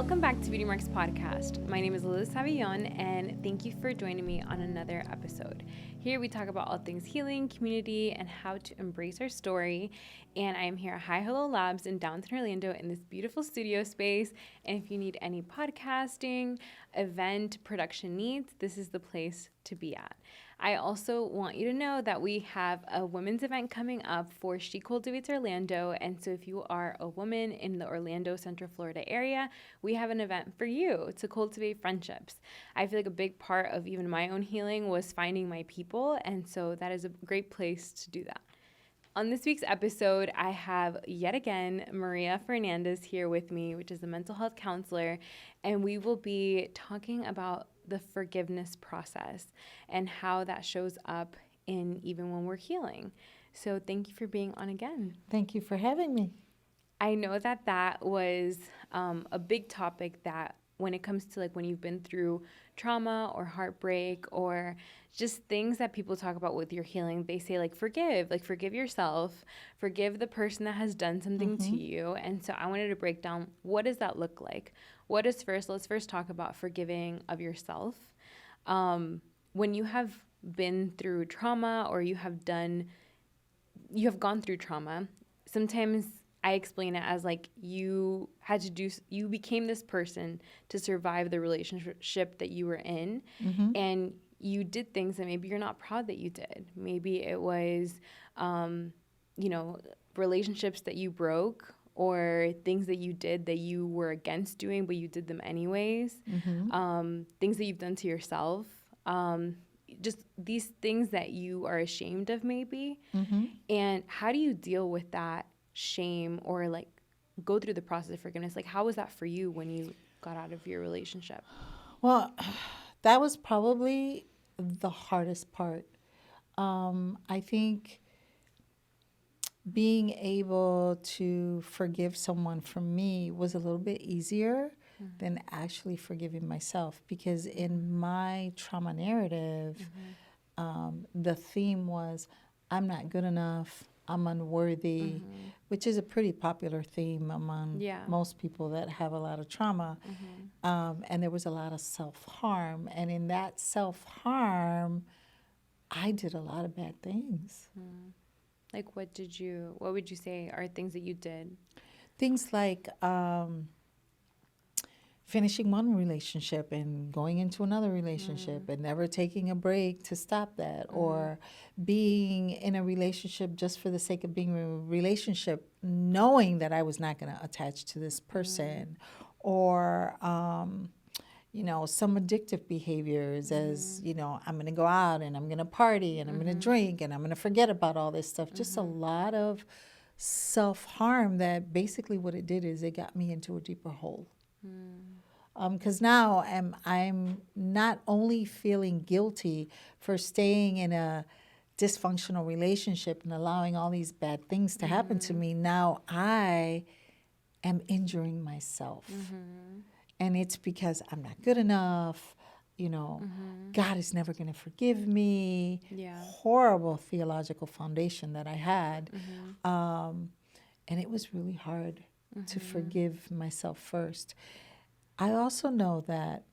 Welcome back to Beauty Marks Podcast. My name is Liz Savillon, and thank you for joining me on another episode. Here we talk about all things healing, community, and how to embrace our story. And I am here at Hi Hello Labs in downtown Orlando in this beautiful studio space. And if you need any podcasting, event, production needs, this is the place to be at. I also want you to know that we have a women's event coming up for She Cultivates Orlando. And so if you are a woman in the Orlando, Central Florida area, we have an event for you to cultivate friendships. I feel like a big part of even my own healing was finding my people. And so that is a great place to do that. On this week's episode, I have yet again Maria Fernandez here with me, which is a mental health counselor, and we will be talking about the forgiveness process and how that shows up in even when we're healing. So thank you for being on again. Thank you for having me. I know that was a big topic that when it comes to like when you've been through trauma or heartbreak or just things that people talk about with your healing, they say like forgive yourself, forgive the person that has done something to you. And so I wanted to break down, what does that look like? Let's first talk about forgiving of yourself. When you have been through trauma or you have gone through trauma, sometimes I explain it as like you became this person to survive the relationship that you were in, and you did things that maybe you're not proud that you did. Maybe it was, relationships that you broke or things that you did that you were against doing, but you did them anyways. Things that you've done to yourself. Just these things that you are ashamed of maybe. And how do you deal with that shame or like go through the process of forgiveness? Like, how was that for you when you got out of your relationship? Well, that was probably the hardest part. I think being able to forgive someone for me was a little bit easier than actually forgiving myself, because in my trauma narrative, the theme was, I'm not good enough, I'm unworthy, which is a pretty popular theme among most people that have a lot of trauma. And there was a lot of self-harm. And in that self-harm, I did a lot of bad things. Like what would you say are things that you did? Things like finishing one relationship and going into another relationship and never taking a break to stop that, or being in a relationship just for the sake of being in a relationship, knowing that I was not going to attach to this person, or some addictive behaviors as, I'm going to go out and I'm going to party and I'm going to drink and I'm going to forget about all this stuff. Just a lot of self-harm that basically what it did is it got me into a deeper hole. Because now I'm not only feeling guilty for staying in a dysfunctional relationship and allowing all these bad things to happen to me. Now I am injuring myself. And it's because I'm not good enough. God is never going to forgive me. Horrible theological foundation that I had. And it was really hard to forgive myself first. I also know that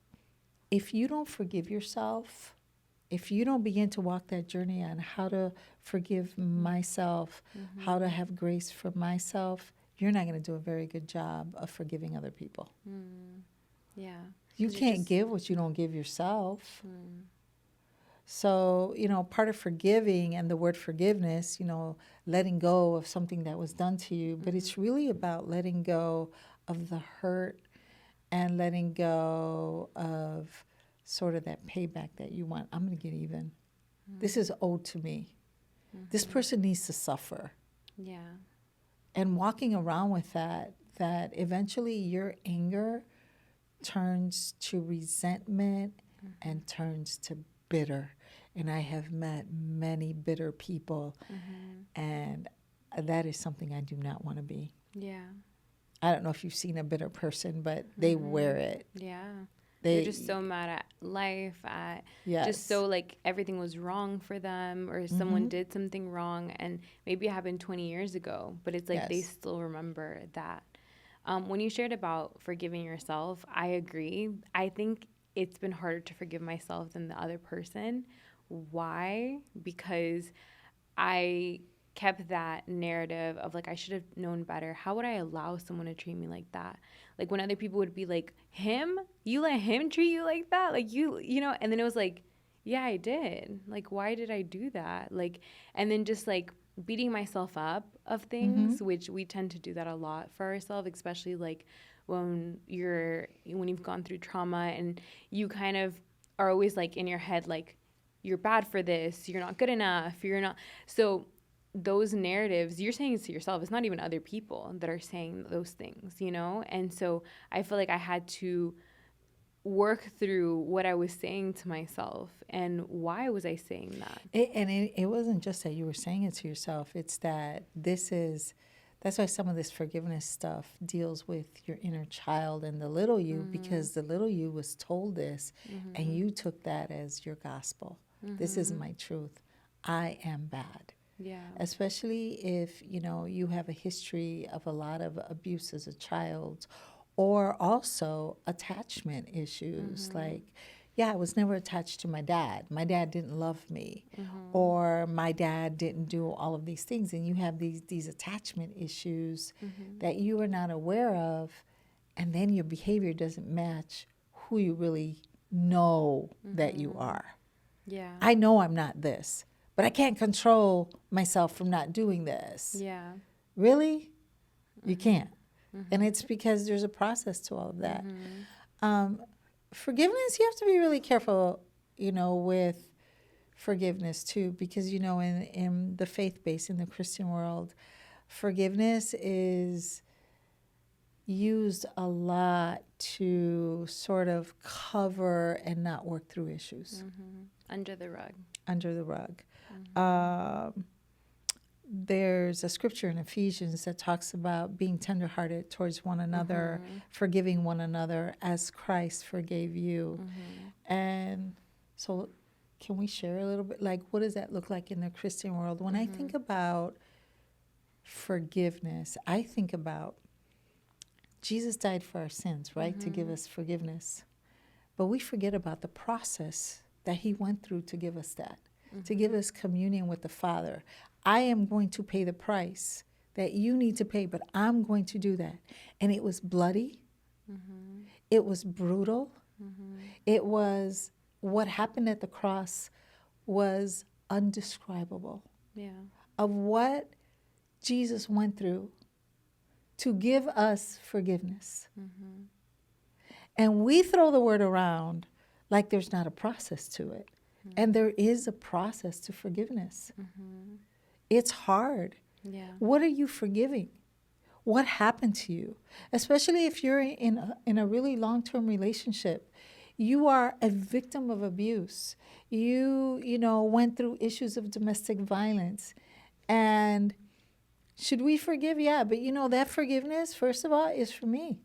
if you don't forgive yourself, if you don't begin to walk that journey on how to forgive myself, how to have grace for myself, you're not going to do a very good job of forgiving other people. You can't give what you don't give yourself. So, part of forgiving and the word forgiveness, letting go of something that was done to you, but it's really about letting go of the hurt and letting go of sort of that payback that you want. I'm going to get even. This is owed to me. This person needs to suffer. And walking around with that eventually your anger turns to resentment and turns to bitter. And I have met many bitter people, and that is something I do not want to be. I don't know if you've seen a bitter person, but they wear it. They're just so mad at life, just so like everything was wrong for them, or someone did something wrong, and maybe it happened 20 years ago, but it's like they still remember that. When you shared about forgiving yourself, I agree. I think it's been harder to forgive myself than the other person. Why? Because I kept that narrative of like I should have known better. How would I allow someone to treat me like that? Like when other people would be like, "Him? You let him treat you like that?" Like you know, and then it was like, "Yeah, I did." Like why did I do that? Like and then just like beating myself up of Mm-hmm. things, which we tend to do that a lot for ourselves, especially like when you've gone through trauma and you kind of are always like in your head like you're bad for this, you're not good enough, you're not. So those narratives, you're saying it to yourself. It's not even other people that are saying those things, you know? And so I feel like I had to work through what I was saying to myself and why was I saying that? It wasn't just that you were saying it to yourself. It's that that's why some of this forgiveness stuff deals with your inner child and the little you, because the little you was told this and you took that as your gospel. This isn't my truth. I am bad. Yeah. Especially if, you have a history of a lot of abuse as a child, or also attachment issues. Like, yeah, I was never attached to my dad. My dad didn't love me, or my dad didn't do all of these things. And you have these attachment issues that you are not aware of, and then your behavior doesn't match who you really know that you are. Yeah. I know I'm not this, but I can't control myself from not doing this. Yeah. Really? You can't. And it's because there's a process to all of that. Forgiveness, you have to be really careful, with forgiveness too, because, in the faith base, in the Christian world, forgiveness is used a lot to sort of cover and not work through issues. Under the rug. Under the rug. There's a scripture in Ephesians that talks about being tenderhearted towards one another, forgiving one another as Christ forgave you. And so can we share a little bit, like, what does that look like in the Christian world? When I think about forgiveness, I think about Jesus died for our sins, right, to give us forgiveness. But we forget about the process that he went through to give us that, to give us communion with the Father. I am going to pay the price that you need to pay, but I'm going to do that. And it was bloody. It was brutal. It was, what happened at the cross was undescribable. Yeah. Of what Jesus went through to give us forgiveness. And we throw the word around like there's not a process to it. And there is a process to forgiveness. It's hard. Yeah. What are you forgiving? What happened to you? Especially if you're in a really long-term relationship. You are a victim of abuse. You went through issues of domestic violence. And should we forgive? Yeah, but that forgiveness, first of all, is for me.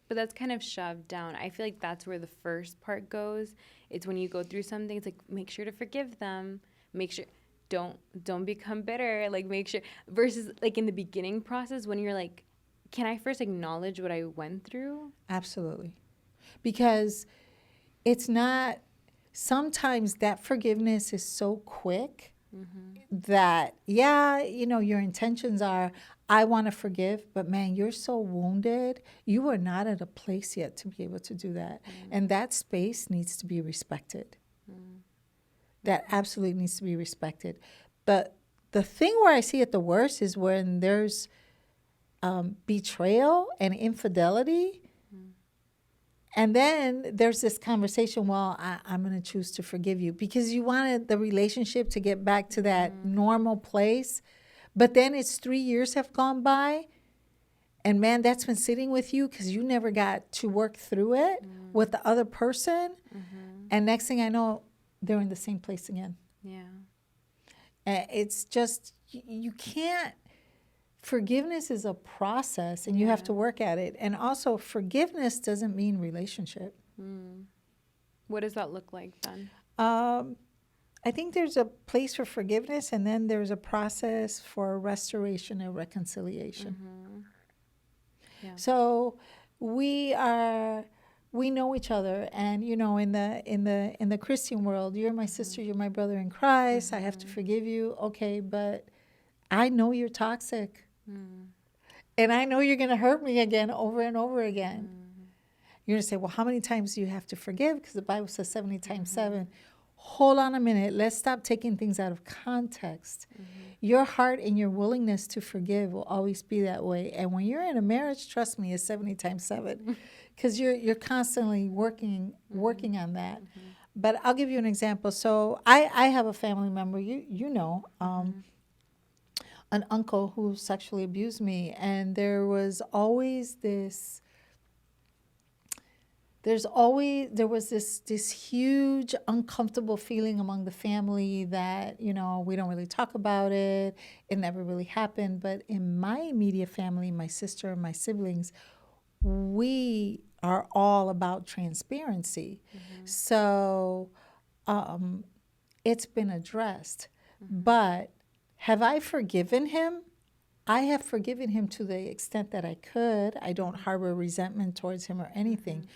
But that's kind of shoved down. I feel like that's where the first part goes. It's when you go through something, it's like, make sure to forgive them. Make sure, don't become bitter. Like, make sure, versus like in the beginning process when you're like, can I first acknowledge what I went through? Absolutely. Because it's not, sometimes that forgiveness is so quick that, your intentions are, I want to forgive, but man, you're so wounded. You are not at a place yet to be able to do that. And that space needs to be respected. That absolutely needs to be respected. But the thing where I see it the worst is when there's betrayal and infidelity. And then there's this conversation, well, I'm going to choose to forgive you because you wanted the relationship to get back to that normal place. But then it's 3 years have gone by. And man, that's been sitting with you because you never got to work through it with the other person. And next thing I know, they're in the same place again. Yeah. And it's just, you can't. Forgiveness is a process, and you have to work at it. And also, forgiveness doesn't mean relationship. What does that look like then? I think there's a place for forgiveness, and then there's a process for restoration and reconciliation. So we know each other, and in the Christian world, you're my sister, you're my brother in Christ. I have to forgive you. Okay, but I know you're toxic. And I know you're going to hurt me again over and over again. You're going to say, well, how many times do you have to forgive? Because the Bible says 70 times 7. Hold on a minute. Let's stop taking things out of context. Your heart and your willingness to forgive will always be that way. And when you're in a marriage, trust me, it's 70 times 7. Because you're constantly working on that. But I'll give you an example. So I have a family member, an uncle who sexually abused me, and there was this huge uncomfortable feeling among the family that we don't really talk about it. It never really happened. But in my immediate family, my sister and my siblings, we are all about transparency. So it's been addressed. But have I forgiven him? I have forgiven him to the extent that I could. I don't harbor resentment towards him or anything.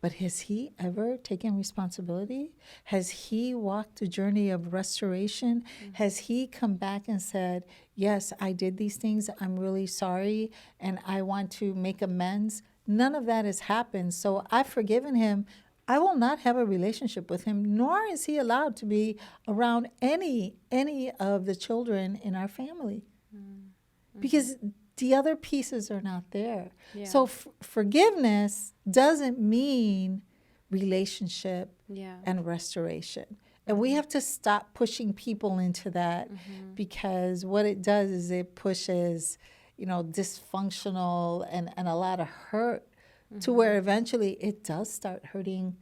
But has he ever taken responsibility? Has he walked a journey of restoration? Has he come back and said, yes, I did these things. I'm really sorry, and I want to make amends? None of that has happened. So I've forgiven him. I will not have a relationship with him, nor is he allowed to be around any of the children in our family. Because the other pieces are not there. Yeah. So forgiveness doesn't mean relationship and restoration. And we have to stop pushing people into that, because what it does is it pushes, dysfunctional and a lot of hurt to where eventually it does start hurting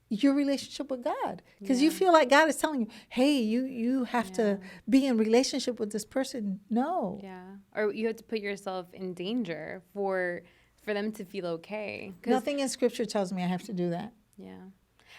your relationship with God, because you feel like God is telling you, hey, you have to be in relationship with this person. No. Yeah. Or you have to put yourself in danger for them to feel okay. Nothing in scripture tells me I have to do that. Yeah.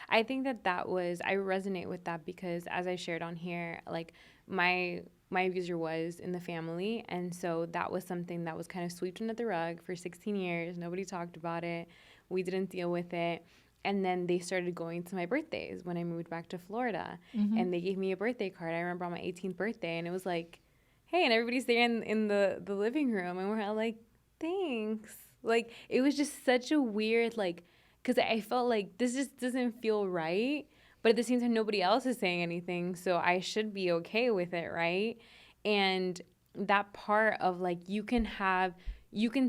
I think I resonate with that, because as I shared on here, like my abuser was in the family. And so that was something that was kind of swept under the rug for 16 years. Nobody talked about it. We didn't deal with it. And then they started going to my birthdays when I moved back to Florida. And they gave me a birthday card. I remember on my 18th birthday, and it was like, hey, and everybody's there in the living room, and we're all like, thanks. Like, it was just such a weird, like, because I felt like this just doesn't feel right. But at the same time, nobody else is saying anything, so I should be okay with it, right? And that part of, like, you can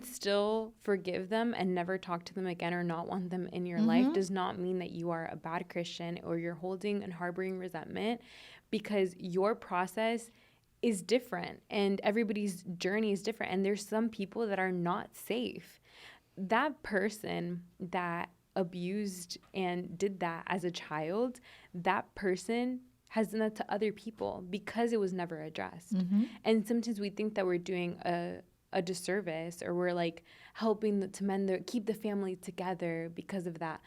still forgive them and never talk to them again or not want them in your life does not mean that you are a bad Christian or you're holding and harboring resentment, because your process is different and everybody's journey is different. And there's some people that are not safe. That person that abused and did that as a child, that person has done that to other people because it was never addressed. And sometimes we think that we're doing a disservice, or we're like helping to keep the family together because of that.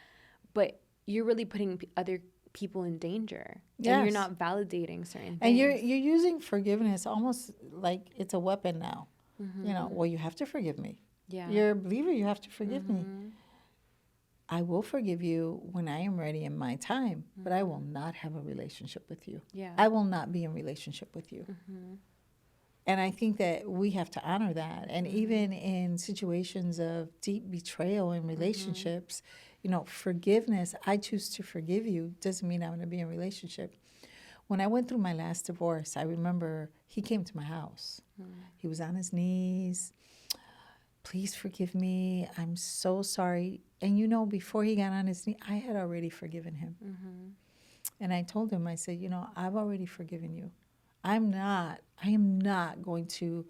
But you're really putting other people in danger. Yes. And you're not validating certain things. And you're using forgiveness almost like it's a weapon now. Well, you have to forgive me. Yeah. You're a believer, you have to forgive me. I will forgive you when I am ready in my time, but I will not have a relationship with you. Yeah. I will not be in relationship with you. And I think that we have to honor that. And even in situations of deep betrayal in relationships, forgiveness, I choose to forgive you, doesn't mean I'm going to be in a relationship. When I went through my last divorce, I remember he came to my house. He was on his knees. Please forgive me. I'm so sorry. And before he got on his knee, I had already forgiven him. And I told him, I said, I've already forgiven you. I am not going to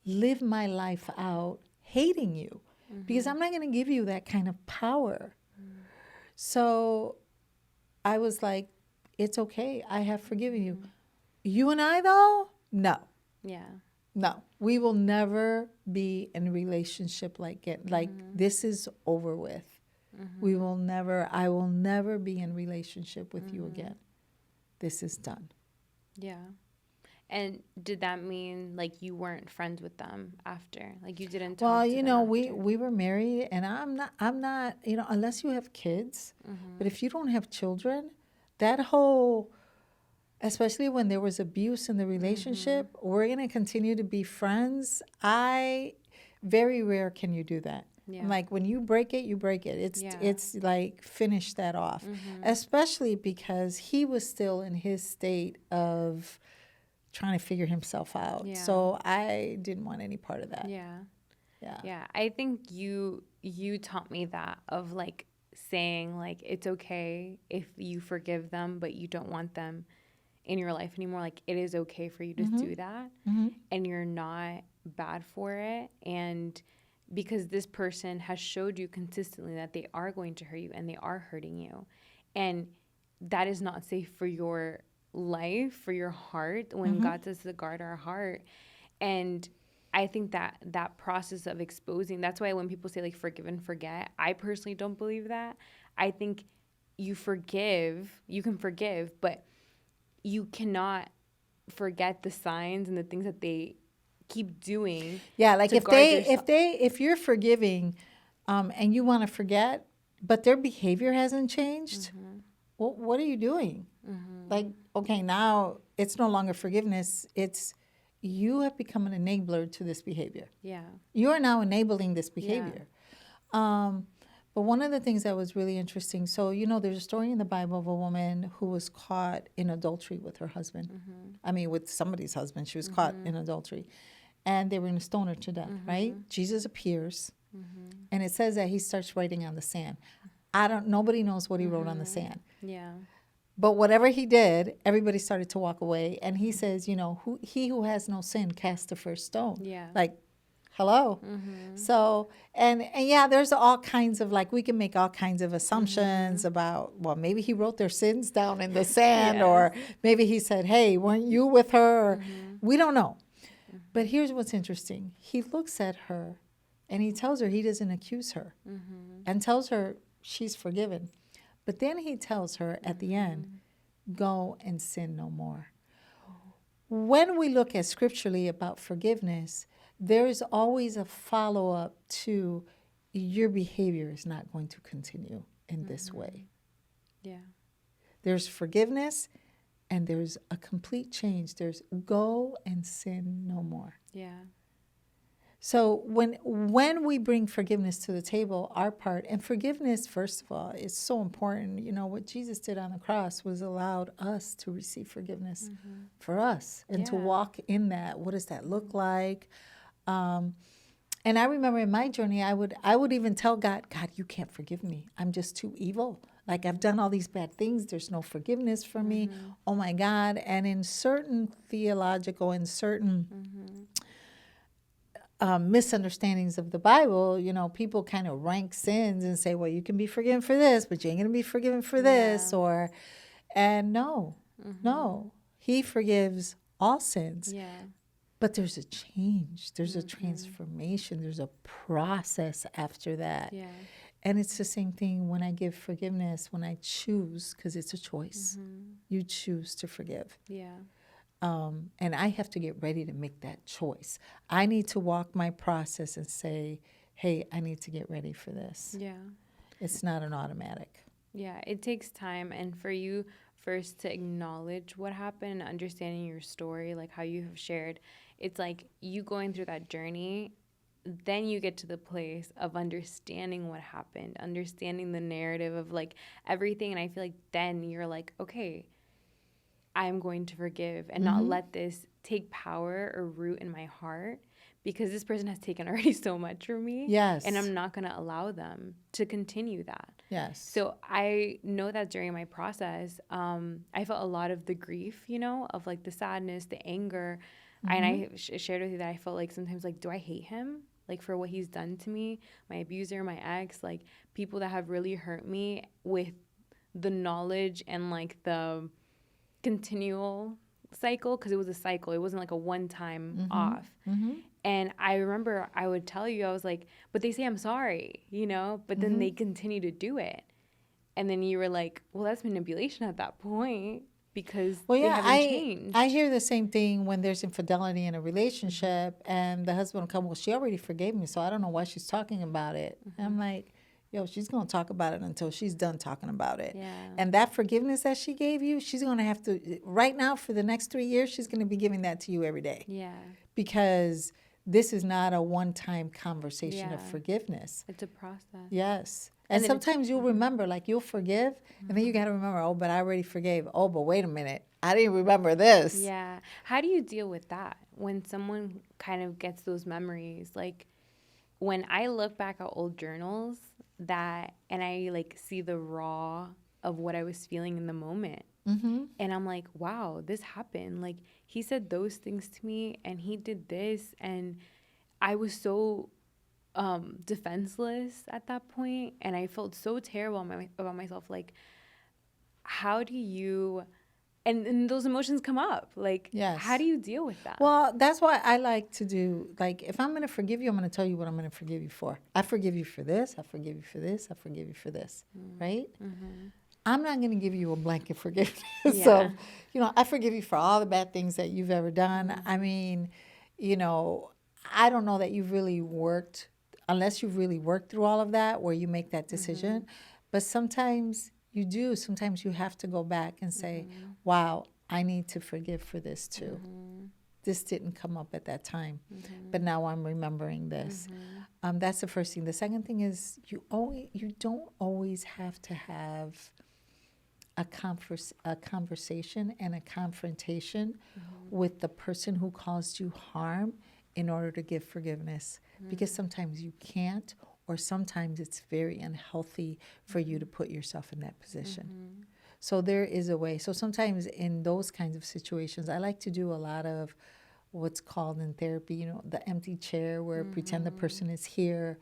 live my life out hating you, because I'm not going to give you that kind of power. So I was like, it's okay. I have forgiven you. You and I, though? No. Yeah. No. We will never be in a relationship like this is over with. I will never be in relationship with you again. This is done. Yeah. And did that mean like you weren't friends with them after? Like you didn't Well, talk to them we after? we were married, and I'm not, unless you have kids. But if you don't have children, that whole, especially when there was abuse in the relationship, we're going to continue to be friends. Very rare can you do that. Yeah. Like when you break it, you break it. Yeah. It's like finish that off. Especially because he was still in his state of trying to figure himself out. Yeah. So I didn't want any part of that. Yeah. Yeah. Yeah. I think you taught me that, of like saying like it's okay if you forgive them but you don't want them in your life anymore. Like it is okay for you to do that, and you're not bad for it. And because this person has showed you consistently that they are going to hurt you and they are hurting you, and that is not safe for your life, for your heart, when God says to guard our heart. And I think that that process of exposing, that's why when people say like forgive and forget, I personally don't believe that. I think you can forgive, but you cannot forget the signs and the things that they keep doing. Yeah, like to if guard they yourself. if you're forgiving, and you want to forget, but their behavior hasn't changed, well, what are you doing? Like, okay, now it's no longer forgiveness. It's you have become an enabler to this behavior. Yeah. You are now enabling this behavior. But one of the things that was really interesting, so there's a story in the Bible of a woman who was caught in adultery with her husband. I mean, with somebody's husband. She was caught in adultery, and they were going to stone her to death. Right? Jesus appears, and it says that he starts writing on the sand. Nobody knows what he wrote on the sand. Yeah. But whatever he did, everybody started to walk away. And he says, he who has no sin cast the first stone. Yeah. Like, hello. So, and yeah, there's all kinds of, like, we can make all kinds of assumptions about, well, maybe he wrote their sins down in the sand, Yes. or maybe he said, hey, weren't you with her? Or, we don't know. But here's what's interesting. He looks at her and he tells her he doesn't accuse her, and tells her she's forgiven. But then he tells her at the end, go and sin no more. When we look at scripturally about forgiveness, there is always a follow-up to your behavior is not going to continue in this way. Yeah. There's forgiveness, and there's a complete change. There's go and sin no more. Yeah. So when we bring forgiveness to the table, our part, and forgiveness, first of all, is so important. What Jesus did on the cross was allowed us to receive forgiveness for us and to Yeah. walk in that. What does that look like? And I remember in my journey, I would even tell God, you can't forgive me. I'm just too evil. Like, I've done all these bad things. There's no forgiveness for me. Oh my God. And in certain theological and certain misunderstandings of the Bible, people kind of rank sins and say, well, you can be forgiven for this, but you ain't going to be forgiven for this. And no, he forgives all sins. Yeah. But there's a change. There's a transformation. There's a process after that. Yeah. And it's the same thing when I give forgiveness, when I choose, because it's a choice. You choose to forgive. Yeah. And I have to get ready to make that choice. I need to walk my process and say, hey, I need to get ready for this. Yeah. It's not an automatic. Yeah. It takes time. And for you first to acknowledge what happened and understanding your story, like how you have shared, it's like you going through that journey, then you get to the place of understanding what happened, understanding the narrative of like everything. And I feel like then you're like, okay, I'm going to forgive and not let this take power or root in my heart, because this person has taken already so much from me. Yes. And I'm not going to allow them to continue that. Yes. So I know that during my process, I felt a lot of the grief, of like the sadness, the anger. And I shared with you that I felt like sometimes like, do I hate him? Like for what he's done to me, my abuser, my ex, like people that have really hurt me with the knowledge and like the continual cycle, because it was a cycle. It wasn't like a one-time off. And I remember I would tell you, I was like, but they say I'm sorry, but then they continue to do it. And then you were like, well, that's manipulation at that point. because Well, they yeah, haven't I changed. hear the same thing when there's infidelity in a relationship, and the husband will come, well, she already forgave me, so I don't know why she's talking about it. And I'm like, yo, she's gonna talk about it until she's done talking about it. Yeah. And that forgiveness that she gave you, she's gonna have to right now for the next 3 years, she's gonna be giving that to you every day Yeah. because this is not a one-time conversation of Yeah. forgiveness. It's a process. Yes. And And then it's sometimes you'll remember, like you'll forgive, and then you got to remember, oh, but I already forgave. Oh, but wait a minute, I didn't remember this. yeah. How do you deal with that when someone kind of gets those memories? Like when I look back at old journals that and I like see the raw of what I was feeling in the moment. Mm-hmm. And I'm like, wow, this happened. Like he said those things to me and he did this and I was so defenseless at that point and I felt so terrible about myself. Like how do you and those emotions come up. Like how Yes. do you deal with that? Well, that's why I like to do, like, if I'm going to forgive you, I'm going to tell you what I'm going to forgive you for. I forgive you for this. I forgive you for this. I forgive you for this. Right? Mm-hmm. I'm not going to give you a blanket forgiveness. Yeah. So, I forgive you for all the bad things that you've ever done. I mean, you know, I don't know that you've really worked, unless you've really worked through all of that where you make that decision. But sometimes you do. Sometimes you have to go back and say, wow, I need to forgive for this too. This didn't come up at that time, but now I'm remembering this. That's the first thing. The second thing is you don't always have to have a conversation and a confrontation with the person who caused you harm in order to give forgiveness. Because sometimes you can't, or sometimes it's very unhealthy for you to put yourself in that position. So there is a way. So sometimes in those kinds of situations, I like to do a lot of what's called in therapy, the empty chair where pretend the person is here.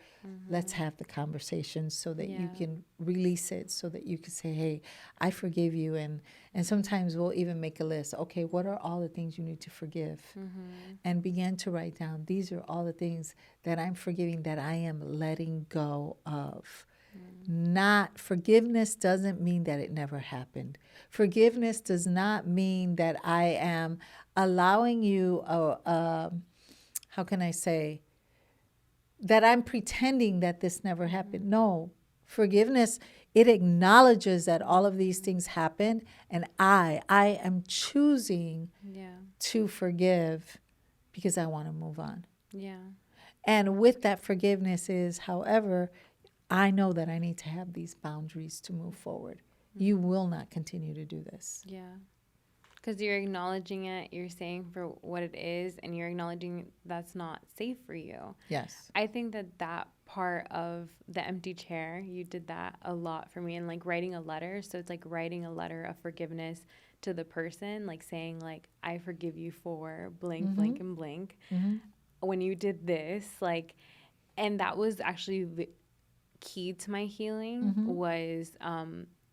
Let's have the conversation so that you can release it, so that you can say, hey, I forgive you. And sometimes we'll even make a list. Okay, what are all the things you need to forgive? And begin to write down, these are all the things that I'm forgiving, that I am letting go of. Not forgiveness doesn't mean that it never happened. Forgiveness does not mean that I am allowing you how can I say that I'm pretending that this never happened. No, forgiveness, it acknowledges that all of these things happened, and I am choosing to forgive because I want to move on. Yeah. And with that forgiveness is, however, I know that I need to have these boundaries to move forward. You will not continue to do this. Yeah. Because you're acknowledging it, you're saying for what it is, and you're acknowledging that's not safe for you. Yes. I think that part of the empty chair, you did that a lot for me, and like writing a letter. So it's like writing a letter of forgiveness to the person, like saying like, I forgive you for blank, blank, and blank. When you did this, like, and that was actually key to my healing was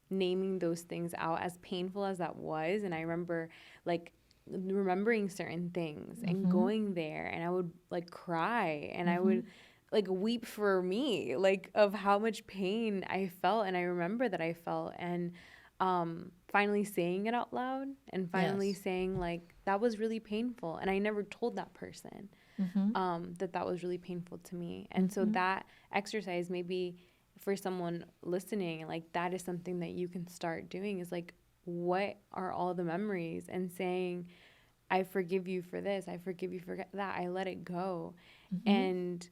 naming those things out, as painful as that was. And I remember like remembering certain things and going there, and I would like cry, and I would like weep for me, like of how much pain I felt, and I remember that I felt, and finally saying it out loud, and finally saying like that was really painful, and I never told that person that was really painful to me. And so that exercise, maybe for someone listening, like that is something that you can start doing, is like, what are all the memories, and saying, I forgive you for this, I forgive you for that, I let it go. And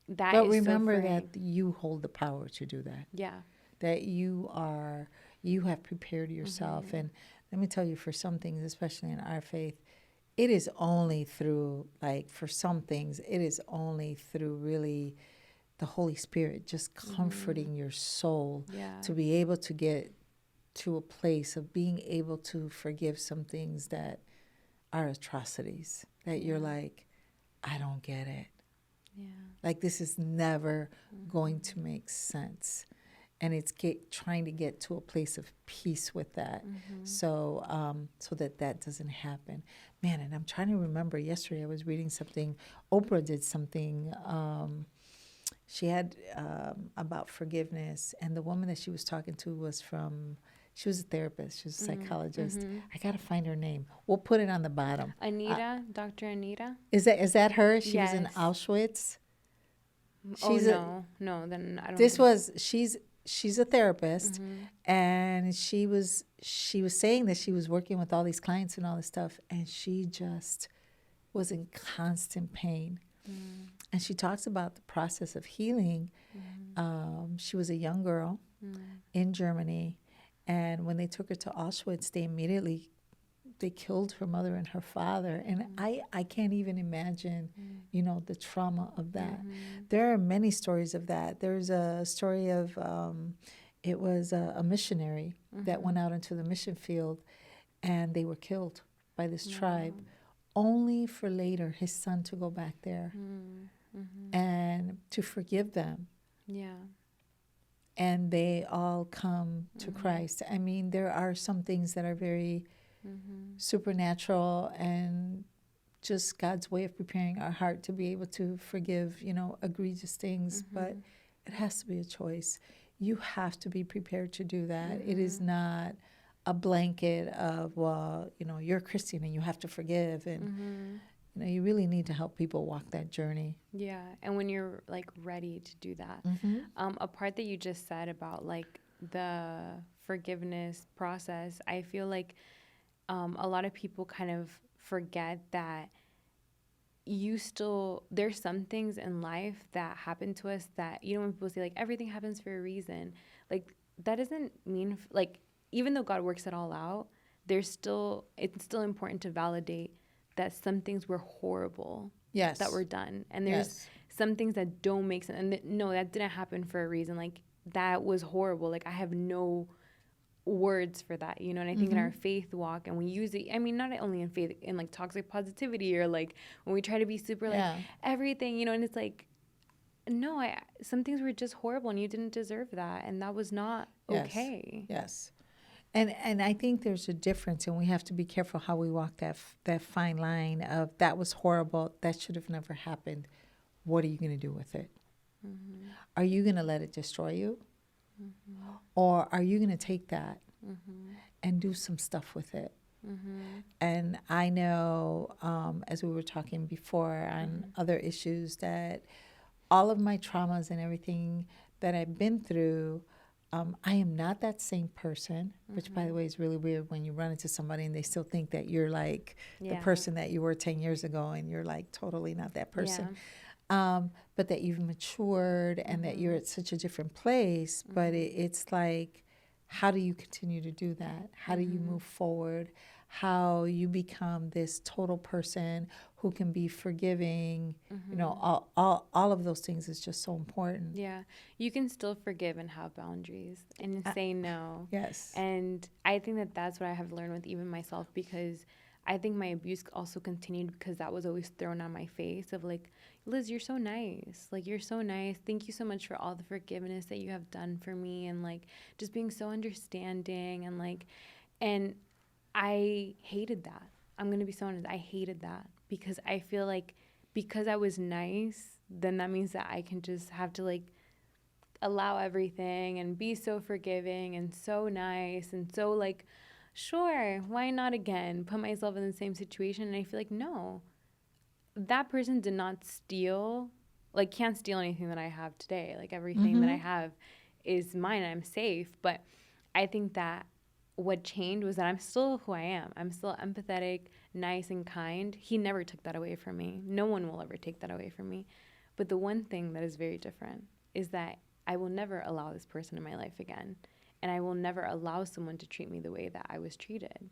that But is remember so freeing. that you hold the power to do that. Yeah. That you have prepared yourself. And let me tell you, for some things, especially in our faith, it is only through, like, for some things, it is only through really the Holy Spirit just comforting your soul to be able to get to a place of being able to forgive some things that are atrocities, that you're like, I don't get it. Yeah. Like, this is never going to make sense. And it's trying to get to a place of peace with that, so that doesn't happen. Man, and I'm trying to remember, yesterday I was reading something, Oprah did something, she had about forgiveness, and the woman that she was talking to was from She was a therapist. She was a psychologist. Mm-hmm. I got to find her name. We'll put it on the bottom. Anita, Dr. Anita? Is that her? She was in Yes. Auschwitz. Oh, She's no, then I don't this think. was she's a therapist, Mm-hmm. and she was saying that she was working with all these clients and all this stuff, and she just was in constant pain. Mm-hmm. And she talks about the process of healing. She was a young girl in Germany, and when they took her to Auschwitz, they killed her mother and her father. And I can't even imagine, the trauma of that. There are many stories of that. There's a story of it was a missionary that went out into the mission field, and they were killed by this tribe, only for later his son to go back there and to forgive them. Yeah. And they all come to Christ. I mean, there are some things that are very supernatural and just God's way of preparing our heart to be able to forgive, egregious things. But it has to be a choice. You have to be prepared to do that. It is not a blanket of, well, you're a Christian and you have to forgive. And, you really need to help people walk that journey. Yeah. And when you're like ready to do that, a part that you just said about like the forgiveness process, I feel like a lot of people kind of forget that there's some things in life that happen to us that, when people say like everything happens for a reason, like that doesn't mean like, even though God works it all out, it's still important to validate that some things were horrible that were done. And there's some things that don't make sense. And no, that didn't happen for a reason. Like that was horrible. Like I have no words for that, and I think in our faith walk, and we use it, I mean, not only in faith, in like toxic positivity, or like when we try to be super like everything, and it's like, no, some things were just horrible and you didn't deserve that, and that was not okay. Yes. And I think there's a difference, and we have to be careful how we walk that fine line of that was horrible, that should have never happened. What are you going to do with it? Are you going to let it destroy you? Or are you going to take that and do some stuff with it? And I know, as we were talking before on other issues, that all of my traumas and everything that I've been through, I am not that same person, which, by the way, is really weird when you run into somebody and they still think that you're like the person that you were 10 years ago, and you're like totally not that person. But that you've matured and that you're at such a different place. But it's like, how do you continue to do that? How do you move forward? How you become this total person who can be forgiving, all of those things is just so important. Yeah. You can still forgive and have boundaries and say no. Yes. And I think that that's what I have learned with even myself, because I think my abuse also continued because that was always thrown on my face of like, Liz, you're so nice. Like, you're so nice. Thank you so much for all the forgiveness that you have done for me, and like just being so understanding, and like, and I hated that. I'm going to be so honest. I hated that because I feel like because I was nice, then that means that I can just have to like allow everything and be so forgiving and so nice and so like, sure, why not again? Put myself in the same situation. And I feel like, no, that person did not steal, like can't steal anything that I have today. Like everything that I have is mine and I'm safe. But I think that what changed was that I'm still who I am. I'm still empathetic, nice, and kind. He never took that away from me. No one will ever take that away from me. But the one thing that is very different is that I will never allow this person in my life again. And I will never allow someone to treat me the way that I was treated.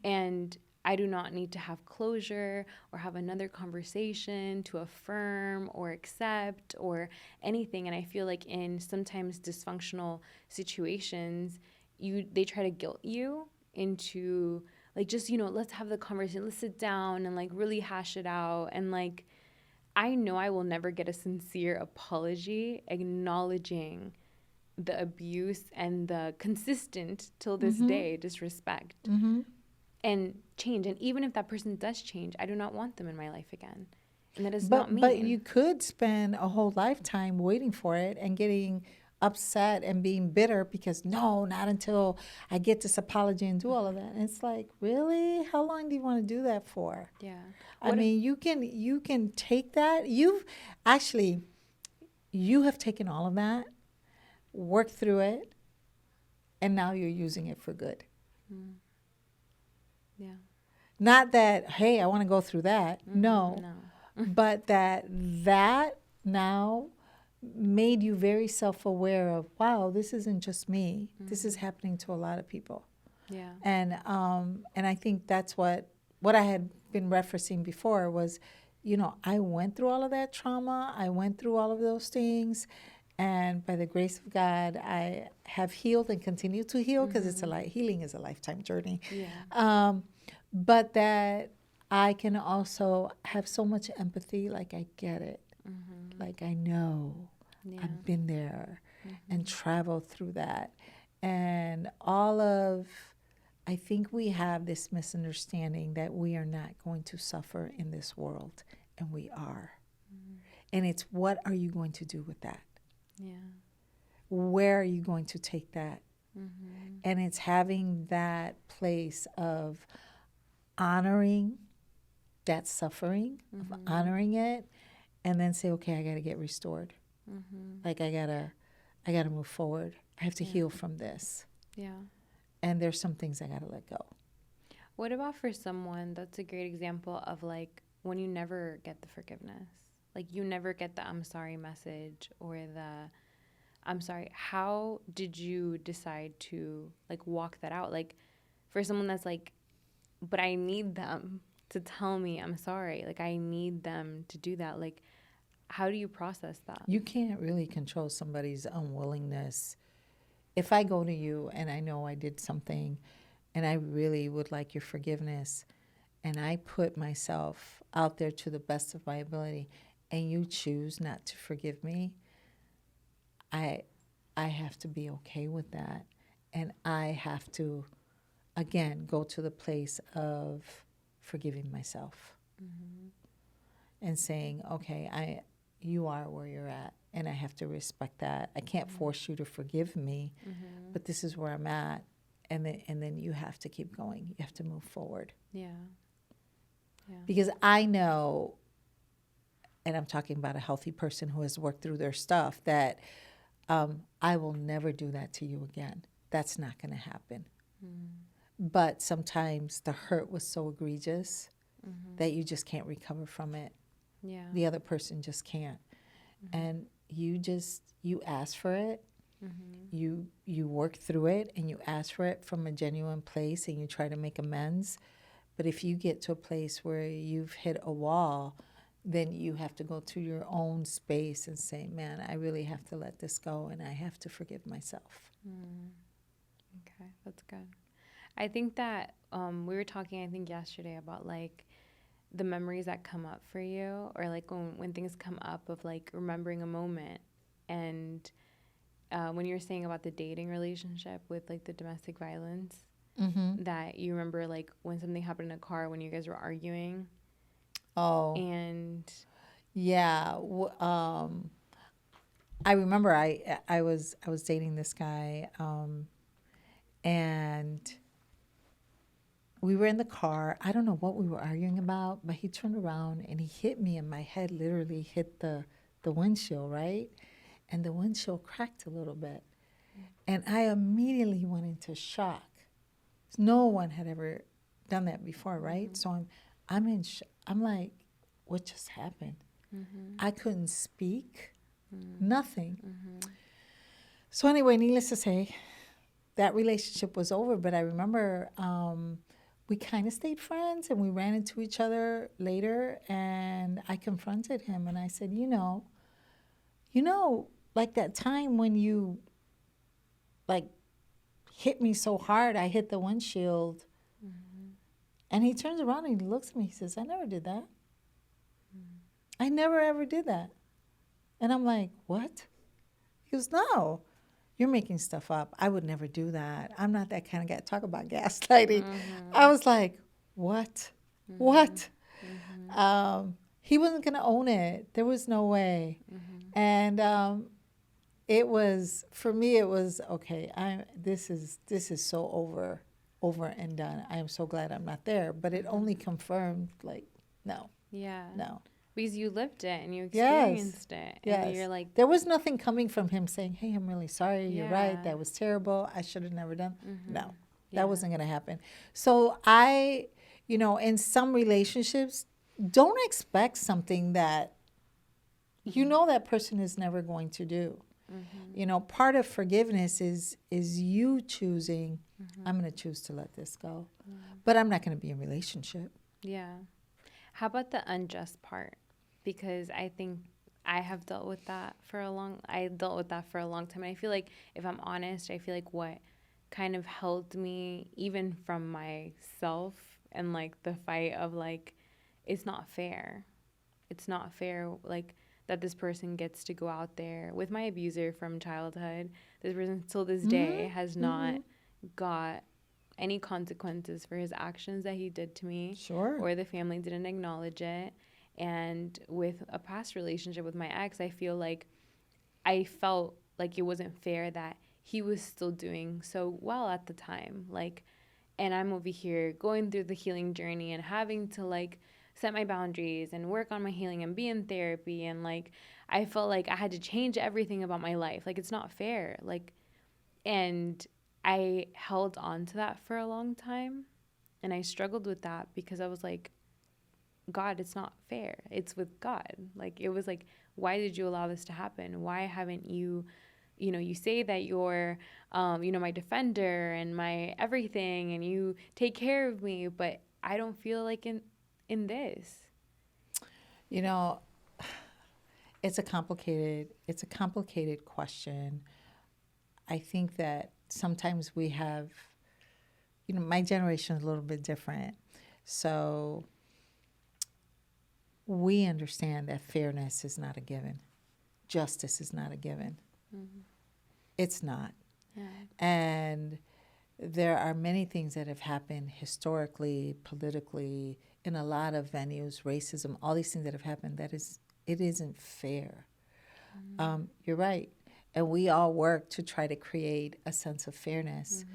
And I do not need to have closure or have another conversation to affirm or accept or anything. And I feel like in sometimes dysfunctional situations, they try to guilt you into like, just, let's have the conversation, let's sit down and like really hash it out. And like, I know I will never get a sincere apology acknowledging the abuse and the consistent till this day disrespect and change. And even if that person does change, I do not want them in my life again. And that is not me. But you could spend a whole lifetime waiting for it and getting upset and being bitter because no, not until I get this apology and do all of that. And it's like, really? How long do you want to do that for? Yeah. I mean, you can take that. You have taken all of that, worked through it, and now you're using it for good. Yeah. Not that, hey, I want to go through that. No. But that now made you very self-aware of, wow, this isn't just me. This is happening to a lot of people. Yeah. And I think that's what I had been referencing before was, I went through all of that trauma. I went through all of those things. And by the grace of God, I have healed and continue to heal because healing is a lifetime journey. Yeah. But that I can also have so much empathy, like I get it. Like I know. Yeah. I've been there and traveled through that. And I think we have this misunderstanding that we are not going to suffer in this world, and we are. And it's, what are you going to do with that? Yeah. Where are you going to take that? And it's having that place of honoring that suffering, of honoring it, and then say, okay, I got to get restored. Like I gotta move forward. I have to heal from this. Yeah. And there's some things I got to let go. What about for someone that's a great example of like when you never get the forgiveness? Like you never get the I'm sorry message or the I'm sorry. How did you decide to like walk that out? Like for someone that's like, but I need them to tell me I'm sorry. Like I need them to do that. Like how do you process that? You can't really control somebody's unwillingness. If I go to you and I know I did something and I really would like your forgiveness, and I put myself out there to the best of my ability, and you choose not to forgive me, I have to be okay with that. And I have to, again, go to the place of forgiving myself and saying, okay, you are where you're at, and I have to respect that. I can't force you to forgive me, but this is where I'm at, and then you have to keep going. You have to move forward. Yeah. Yeah. Because I know, and I'm talking about a healthy person who has worked through their stuff, that I will never do that to you again. That's not going to happen. But sometimes the hurt was so egregious that you just can't recover from it. Yeah. The other person just can't. And you ask for it. You work through it, and you ask for it from a genuine place, and you try to make amends. But if you get to a place where you've hit a wall, then you have to go to your own space and say, man, I really have to let this go, and I have to forgive myself. Okay, that's good. I think that we were talking, I think yesterday, about like the memories that come up for you, or like when things come up of like remembering a moment. And when you were saying about the dating relationship with like the domestic violence, that you remember like when something happened in a car when you guys were arguing. Oh, And yeah. I remember I was dating this guy, and we were in the car. I don't know what we were arguing about, but he turned around and he hit me, and my head literally hit the windshield, right? And the windshield cracked a little bit. And I immediately went into shock. No one had ever done that before, right? So I'm like, what just happened? I couldn't speak, nothing. So anyway, needless to say, that relationship was over. But I remember we kind of stayed friends, and we ran into each other later, and I confronted him, and I said, you know, like that time when you like hit me so hard, I hit the windshield. And he turns around and he looks at me, he says, I never did that. I never ever did that. And I'm like, what? He goes, no, you're making stuff up. I would never do that. I'm not that kind of guy. Talk about gaslighting. I was like, what? What? He wasn't going to own it. There was no way. And it was, for me, it was, okay, this is so over and done. I am so glad I'm not there. But it only confirmed, like, no, Yeah. no. Because you lived it and you Yes. experienced it. Yes. And you're like, there was nothing coming from him saying, hey, I'm really sorry. You're right. Yeah. That was terrible. I should have never done. No, Yeah. that wasn't going to happen. So in some relationships, don't expect something that you know that person is never going to do. Part of forgiveness is you choosing, I'm going to choose to let this go. But I'm not going to be in a relationship. Yeah. How about the unjust part? Because I think I dealt with that for a long time. And I feel like, if I'm honest, I feel like what kind of held me even from myself and like the fight of like, it's not fair. It's not fair, like, that this person gets to go out there with my abuser from childhood. This person till this day has not got any consequences for his actions that he did to me. Sure. Or the family didn't acknowledge it. And with a past relationship with my ex, I felt like it wasn't fair that he was still doing so well at the time. Like, and I'm over here going through the healing journey and having to like set my boundaries and work on my healing and be in therapy. And like, I felt like I had to change everything about my life. Like, it's not fair. Like, and I held on to that for a long time. And I struggled with that because I was like, God, it's not fair. It's with God. Like, it was like, why did you allow this to happen? Why haven't you, you say that you're, my defender and my everything and you take care of me, but I don't feel like in this. It's a complicated question. I think that sometimes we have, my generation is a little bit different. So we understand that fairness is not a given. Justice is not a given. It's not. Yeah. And there are many things that have happened historically, politically, in a lot of venues, racism, all these things that have happened, it isn't fair. You're right. And we all work to try to create a sense of fairness.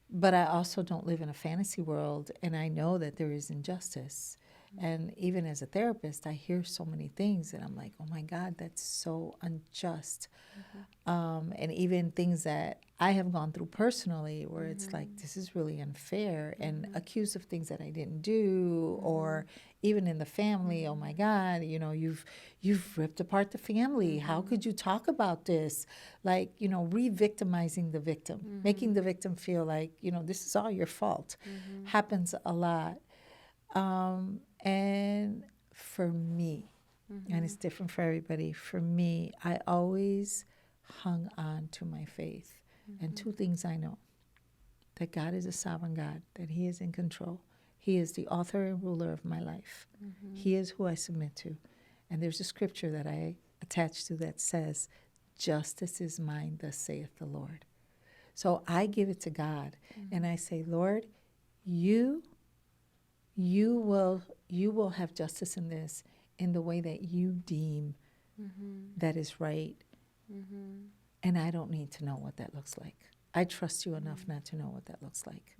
But I also don't live in a fantasy world, and I know that there is injustice. And even as a therapist, I hear so many things, and I'm like, oh my God, that's so unjust. And even things that I have gone through personally, where it's like, this is really unfair, and accused of things that I didn't do, or even in the family, oh my God, you've ripped apart the family. How could you talk about this? Like, re-victimizing the victim, making the victim feel like, this is all your fault, happens a lot. And for me, and it's different for everybody, for me, I always hung on to my faith. And two things I know: that God is a sovereign God, that He is in control. He is the author and ruler of my life. He is who I submit to. And there's a scripture that I attach to that says, justice is mine, thus saith the Lord. So I give it to God, and I say, Lord, you will have justice in this in the way that you deem that is right. And I don't need to know what that looks like. I trust you enough not to know what that looks like.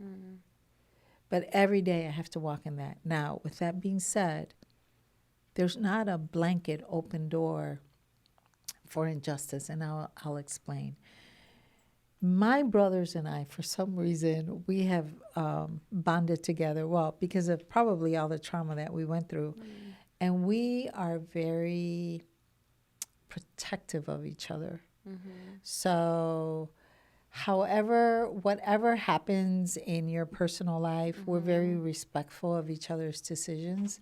But every day I have to walk in that. Now, with that being said, there's not a blanket open door for injustice, and I'll explain. My brothers and I, for some reason, we have bonded together, well, because of probably all the trauma that we went through. And we are very protective of each other. So whatever happens in your personal life, we're very respectful of each other's decisions.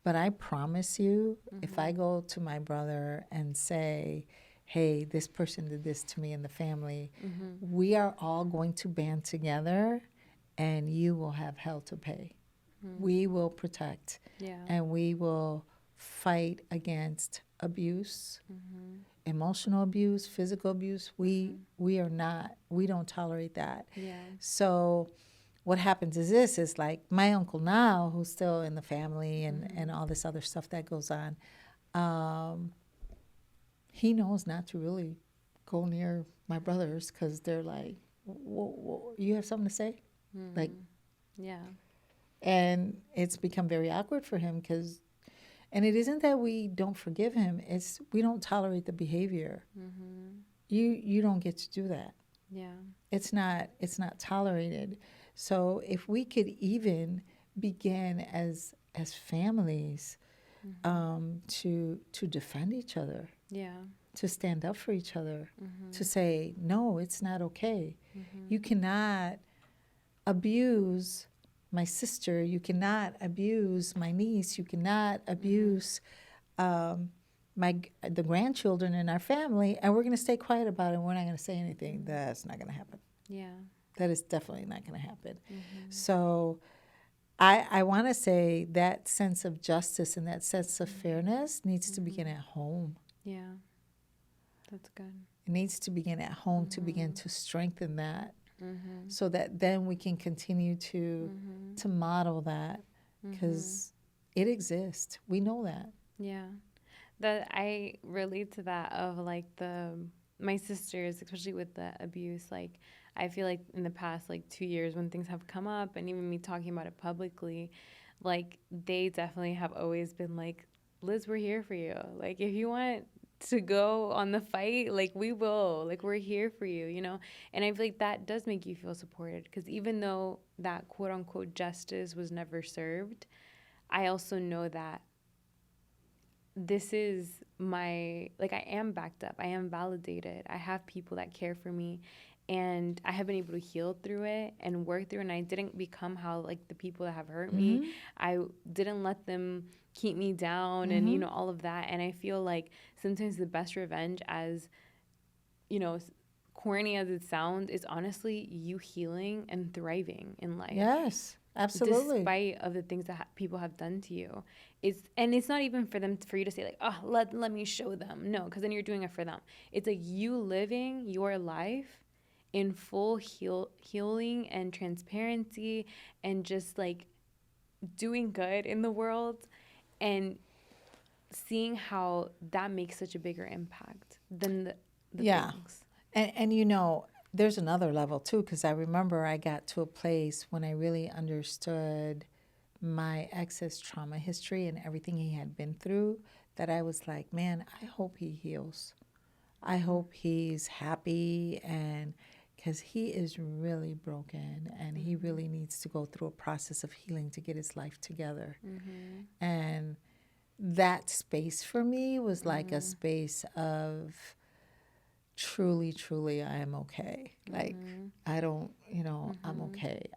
But I promise you, if I go to my brother and say, hey, this person did this to me in the family, we are all going to band together and you will have hell to pay. We will protect. And we will fight against abuse, emotional abuse, physical abuse. We don't tolerate that. So what happens is this is like my uncle now, who's still in the family and all this other stuff that goes on, he knows not to really go near my brothers because they're like, you have something to say? Like, Yeah. and it's become very awkward for him because, and it isn't that we don't forgive him, it's we don't tolerate the behavior. You don't get to do that. Yeah. It's not tolerated. So if we could even begin as families to defend each other, Yeah. to stand up for each other, to say no, it's not okay. You cannot abuse my sister. You cannot abuse my niece. You cannot abuse the grandchildren in our family, and we're going to stay quiet about it. And we're not going to say anything. That's not going to happen. Yeah. That is definitely not going to happen. So I want to say that sense of justice and that sense of fairness needs to begin at home. Yeah. That's good. It needs to begin at home to begin to strengthen that, so that then we can continue to model that, because it exists. We know that. Yeah. That I relate to that of like my sisters, especially with the abuse. Like I feel like in the past like 2 years when things have come up, and even me talking about it publicly, like they definitely have always been like, Liz, we're here for you. Like if you want to go on the fight, like we will, like we're here for you, you know. And I feel like that does make you feel supported, because even though that quote unquote justice was never served, I also know that this is like I am backed up, I am validated, I have people that care for me, and I have been able to heal through it and work through it. And I didn't become how like the people that have hurt me, I didn't let them keep me down, and you know, all of that. And I feel like sometimes the best revenge, as you know, corny as it sounds, is honestly you healing and thriving in life. Yes, absolutely. Despite of the things that people have done to you. It's not even for you to say like, oh, let me show them. No, because then you're doing it for them. It's like you living your life in full healing and transparency, and just like doing good in the world, and seeing how that makes such a bigger impact than the things. And you know, there's another level too, because I remember I got to a place when I really understood my ex's trauma history and everything he had been through, that I was like, man, I hope he heals. I hope he's happy, and because he is really broken and he really needs to go through a process of healing to get his life together. And that space for me was like a space of truly, truly, I am okay. Like, I don't, you know, I'm okay.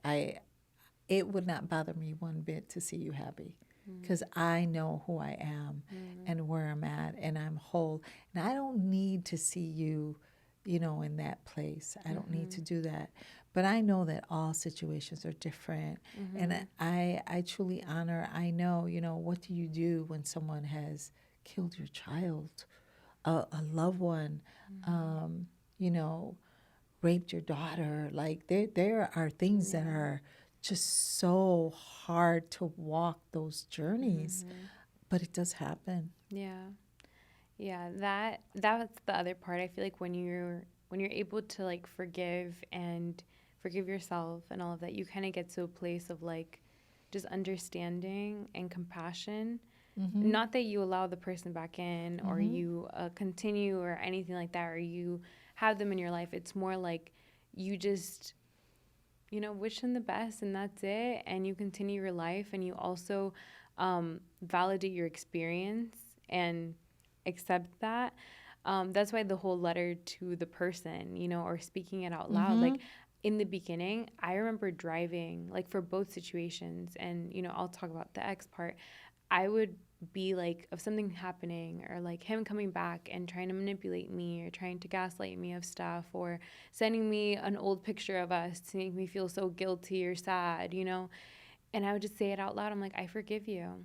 It would not bother me one bit to see you happy, because I know who I am and where I'm at, and I'm whole. And I don't need to see you, you know, in that place. I don't need to do that. But I know that all situations are different. And I truly honor, I know, you know, what do you do when someone has killed your child, a loved one, you know, raped your daughter? Like there are things that are just so hard to walk those journeys, but it does happen. Yeah, that's the other part. I feel like when you're able to like forgive yourself and all of that, you kind of get to a place of like just understanding and compassion. Not that you allow the person back in, or you continue or anything like that, or you have them in your life. It's more like you just, you know, wish them the best, and that's it. And you continue your life, and you also validate your experience and accept that. That's why the whole letter to the person, you know, or speaking it out loud. Like in the beginning, I remember driving, like for both situations, and, you know, I'll talk about the ex part. I would be like, of something happening, or like him coming back and trying to manipulate me, or trying to gaslight me of stuff, or sending me an old picture of us to make me feel so guilty or sad, you know. And I would just say it out loud. I'm like, I forgive you.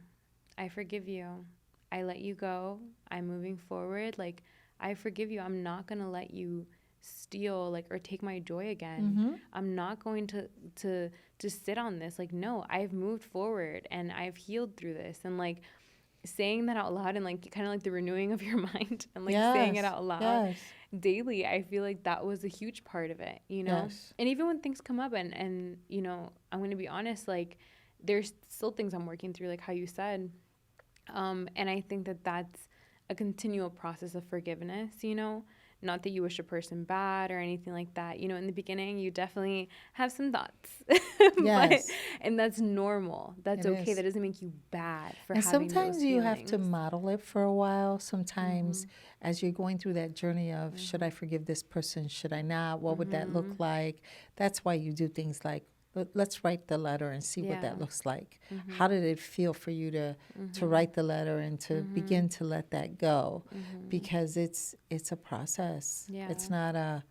I forgive you. I let you go. I'm moving forward. Like, I forgive you. I'm not going to let you steal, like, or take my joy again. I'm not going to sit on this. Like, no, I've moved forward and I've healed through this. And like, saying that out loud and like kind of like the renewing of your mind and like saying it Yes. out loud Yes. daily, I feel like that was a huge part of it, you know? Yes. And even when things come up and you know, I'm going to be honest, like there's still things I'm working through, like how you said. And I think that that's a continual process of forgiveness, you know? Not that you wish a person bad or anything like that. You know, in the beginning, you definitely have some thoughts. but Yes. and that's normal. That's It okay. is. That doesn't make you bad for And having those sometimes you have to feelings. model it for a while. Sometimes, as you're going through that journey of should I forgive this person? Should I not? What would that look like? That's why you do things like let's write the letter and see what Yeah. that looks like. How did it feel for you to write the letter and to begin to let that go? Because it's a process. Yeah. It's not a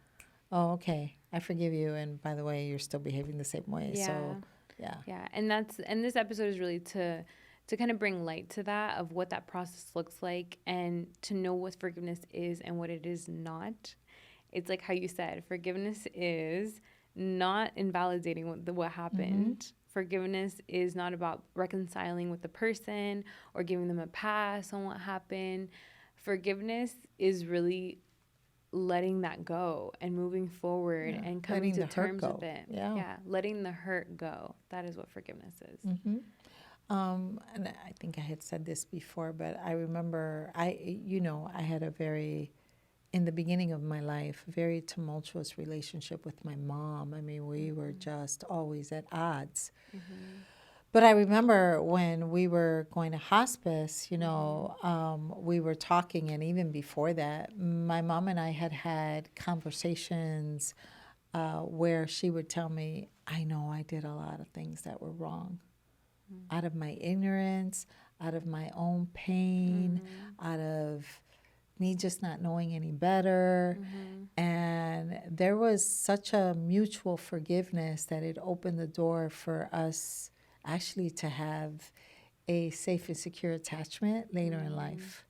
oh okay I forgive you and by the way you're still behaving the same way. Yeah. So yeah. Yeah. And this episode is really to kind of bring light to that of what that process looks like and to know what forgiveness is and what it is not. It's like how you said, forgiveness is not invalidating what happened. Forgiveness is not about reconciling with the person or giving them a pass on what happened. Forgiveness is really letting that go and moving forward Yeah. and coming Letting to the hurt terms go. with it. Yeah. Letting the hurt go. That is what forgiveness is. And I think I had said this before, but I remember I had a very, in the beginning of my life, very tumultuous relationship with my mom. I mean, we were just always at odds. But I remember when we were going to hospice, we were talking, and even before that, my mom and I had had conversations where she would tell me, I know I did a lot of things that were wrong. Out of my ignorance, out of my own pain, out of me just not knowing any better. And there was such a mutual forgiveness that it opened the door for us actually to have a safe and secure attachment later in life.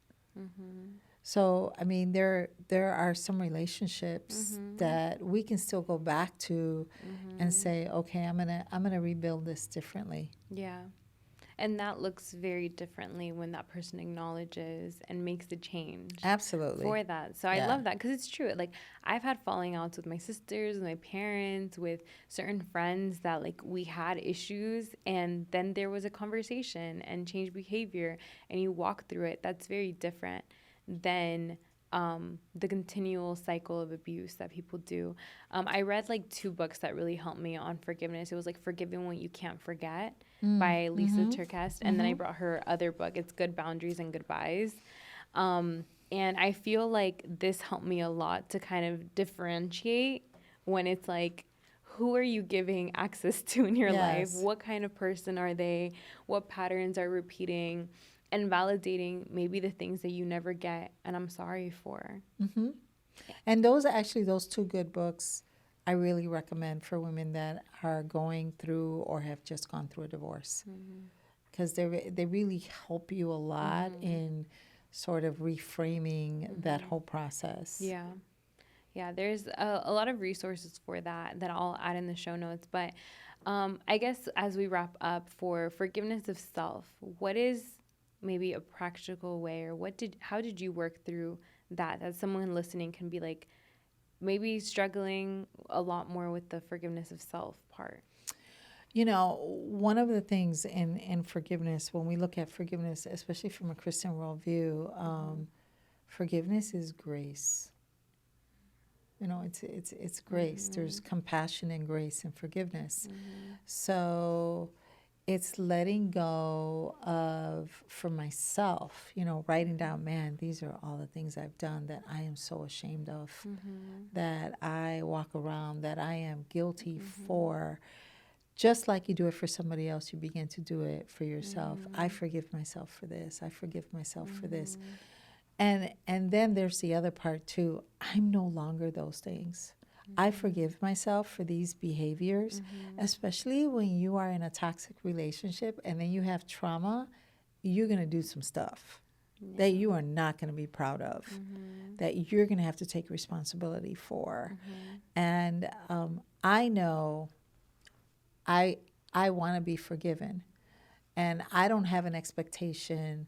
So, I mean, there are some relationships that we can still go back to and say, okay, I'm gonna rebuild this differently. Yeah. And that looks very differently when that person acknowledges and makes the change. Absolutely. For that. So I love that because it's true. Like I've had falling outs with my sisters, with my parents, with certain friends that like we had issues and then there was a conversation and changed behavior and you walk through it. That's very different than the continual cycle of abuse that people do. I read like 2 books that really helped me on forgiveness. It was like Forgiving What You Can't Forget by Lisa Turkest. And then I brought her other book. It's Good Boundaries and Goodbyes. And I feel like this helped me a lot to kind of differentiate when it's like, who are you giving access to in your life? What kind of person are they? What patterns are repeating? And validating maybe the things that you never get and I'm sorry for. And those 2 good books I really recommend for women that are going through or have just gone through a divorce. Because they really help you a lot in sort of reframing that whole process. Yeah. Yeah, there's a lot of resources for that I'll add in the show notes. But I guess as we wrap up, for forgiveness of self, what is maybe a practical way or how did you work through that someone listening can be like maybe struggling a lot more with the forgiveness of self part? One of the things in forgiveness, when we look at forgiveness, especially from a Christian worldview, forgiveness is grace. It's grace. There's compassion and grace and forgiveness. So it's letting go of, for myself, writing down, man, these are all the things I've done that I am so ashamed of, that I walk around, that I am guilty for. Just like you do it for somebody else, you begin to do it for yourself. I forgive myself for this. I forgive myself for this. And then there's the other part too. I'm no longer those things. I forgive myself for these behaviors, especially when you are in a toxic relationship and then you have trauma, you're going to do some stuff that you are not going to be proud of, that you're going to have to take responsibility for. And I know I want to be forgiven, and I don't have an expectation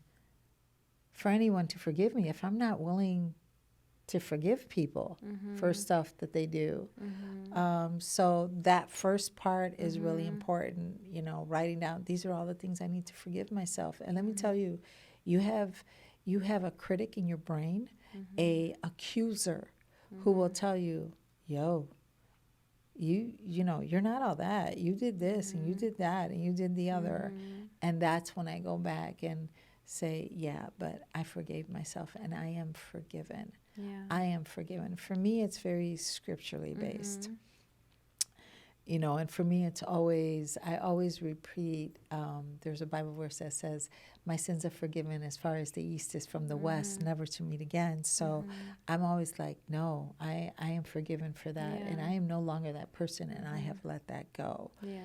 for anyone to forgive me if I'm not willing to forgive people for stuff that they do. So that first part is really important, you know, writing down, these are all the things I need to forgive myself. And let me tell you, you have a critic in your brain, a accuser who will tell you, yo, you know, you're not all that. You did this and you did that and you did the other. And that's when I go back and say, yeah, but I forgave myself and I am forgiven. Yeah. I am forgiven. For me, it's very scripturally based. You know, and for me, I always repeat, there's a Bible verse that says, my sins are forgiven as far as the east is from the west, never to meet again. So I'm always like, no, I am forgiven for that. And I am no longer that person, and I have let that go. Yeah.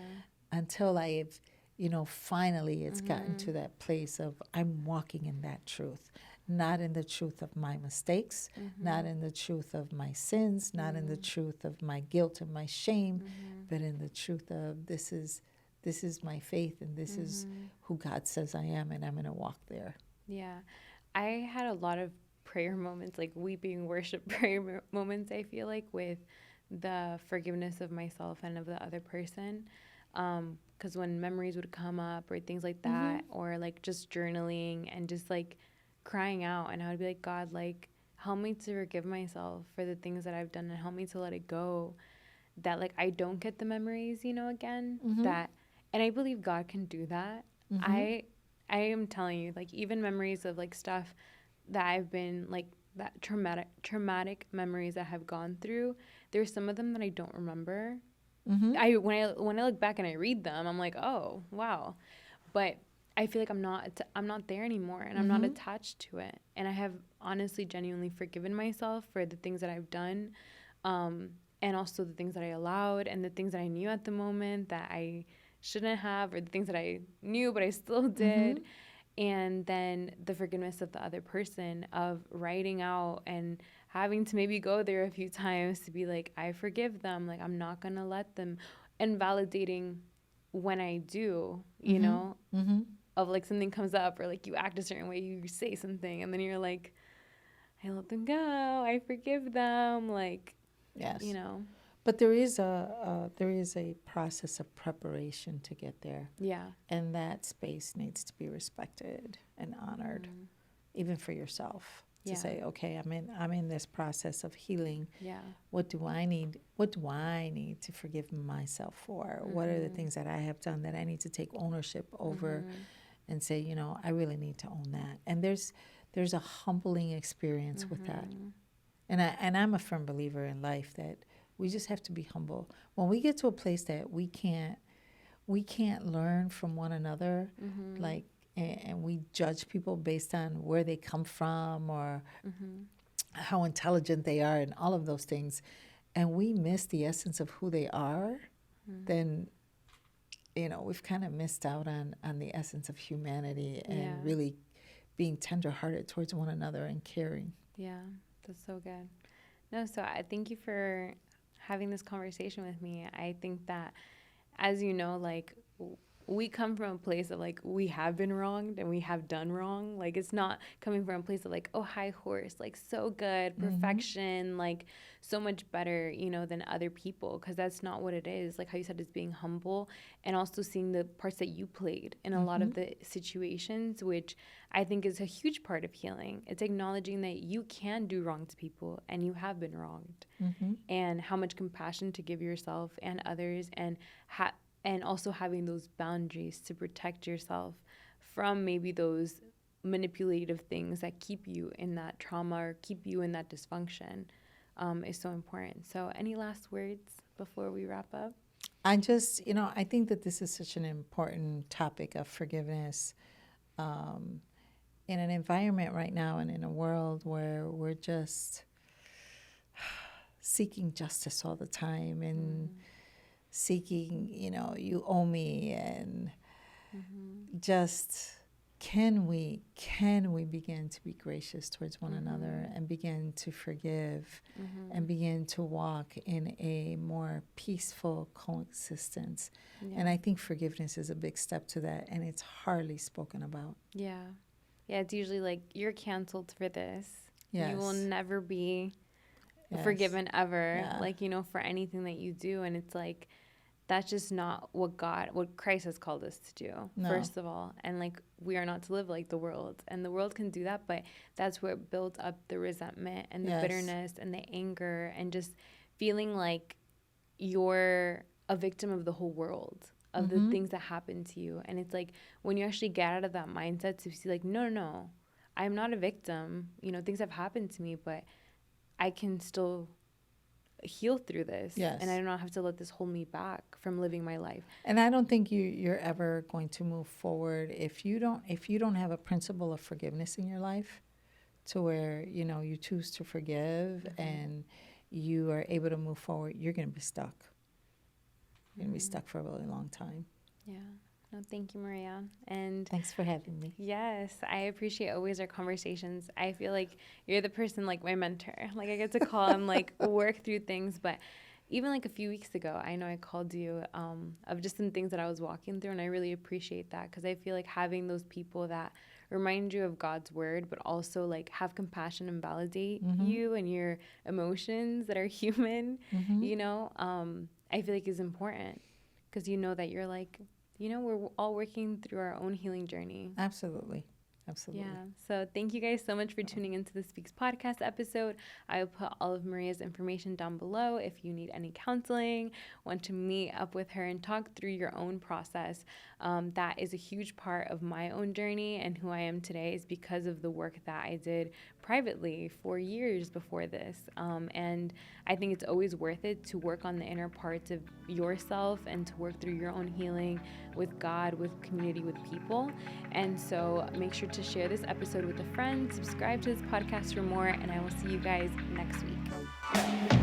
Until I've, you know, finally it's gotten to that place of I'm walking in that truth. Not in the truth of my mistakes, not in the truth of my sins, not in the truth of my guilt and my shame, but in the truth of this is my faith, and this is who God says I am, and I'm going to walk there. Yeah. I had a lot of prayer moments, like weeping worship prayer moments, I feel like, with the forgiveness of myself and of the other person. Because when memories would come up or things like that, or like just journaling and just like crying out, and I would be like, God, like, help me to forgive myself for the things that I've done, and help me to let it go, that like I don't get the memories, you know, again. That, and I believe God can do that. I am telling you, like, even memories of like stuff that I've been like, that traumatic memories that have gone through, there's some of them that I don't remember. When I look back and I read them, I'm like, oh wow, but I feel like I'm not there anymore, and I'm not attached to it, and I have honestly genuinely forgiven myself for the things that I've done, and also the things that I allowed, and the things that I knew at the moment that I shouldn't have, or the things that I knew but I still did. And then the forgiveness of the other person, of writing out and having to maybe go there a few times to be like, I forgive them, like I'm not gonna let them, and validating when I do, you know, of like something comes up, or like you act a certain way, you say something, and then you're like, I let them go, I forgive them, like, Yes. you know. But there is a process of preparation to get there. Yeah. And that space needs to be respected and honored, even for yourself. To say, okay, I'm in this process of healing. Yeah. What do I need? What do I need to forgive myself for? What are the things that I have done that I need to take ownership over, and say, you know, I really need to own that. And there's a humbling experience with that. And I'm a firm believer in life that we just have to be humble. When we get to a place that we can't learn from one another, like, and we judge people based on where they come from, or how intelligent they are, and all of those things, and we miss the essence of who they are, then, you know, we've kind of missed out on the essence of humanity, and really being tenderhearted towards one another and caring. Yeah, that's so good. No, so I thank you for having this conversation with me. I think that, as you know, like, we come from a place of like, we have been wronged and we have done wrong. Like, it's not coming from a place of like, oh, high horse, like so good, perfection, like so much better, you know, than other people. Because that's not what it is. Like how you said, it's being humble, and also seeing the parts that you played in a lot of the situations, which I think is a huge part of healing. It's acknowledging that you can do wrong to people and you have been wronged, and how much compassion to give yourself and others, and also having those boundaries to protect yourself from maybe those manipulative things that keep you in that trauma or keep you in that dysfunction, is so important. So any last words before we wrap up? I just, you know, I think that this is such an important topic of forgiveness, in an environment right now and in a world where we're just seeking justice all the time, and seeking, you know, you owe me, and just can we begin to be gracious towards one another, and begin to forgive, and begin to walk in a more peaceful coexistence. And I think forgiveness is a big step to that, and it's hardly spoken about. Yeah. Yeah, it's usually like, you're canceled for this. Yes. You will never be Yes. forgiven ever, Yeah. like, you know, for anything that you do. And it's like, that's just not what Christ has called us to do, No. first of all. And like, we are not to live like the world. And the world can do that, but that's where it builds up the resentment and the Yes. bitterness and the anger and just feeling like you're a victim of the whole world, of the things that happen to you. And it's like, when you actually get out of that mindset to see like, no, I'm not a victim. You know, things have happened to me, but I can still heal through this. Yes. And I don't have to let this hold me back from living my life. And I don't think you're ever going to move forward if you don't have a principle of forgiveness in your life, to where, you know, you choose to forgive and you are able to move forward. You're going to be stuck. You're going to be stuck for a really long time. Yeah. No, thank you, Maria. And thanks for having me. Yes, I appreciate always our conversations. I feel like you're the person, like my mentor. Like, I get to call and like work through things. But even like a few weeks ago, I know I called you of just some things that I was walking through, and I really appreciate that, because I feel like having those people that remind you of God's word, but also like have compassion and validate you and your emotions that are human, you know, I feel like is important, because you know that you're like, you know, we're all working through our own healing journey. Absolutely. Absolutely. Yeah. So thank you guys so much for tuning into this week's podcast episode. I will put all of Maria's information down below if you need any counseling, want to meet up with her and talk through your own process. That is a huge part of my own journey, and who I am today is because of the work that I did privately for years before this. And I think it's always worth it to work on the inner parts of yourself and to work through your own healing with God, with community, with people. And so make sure to share this episode with a friend, subscribe to this podcast for more, and I will see you guys next week.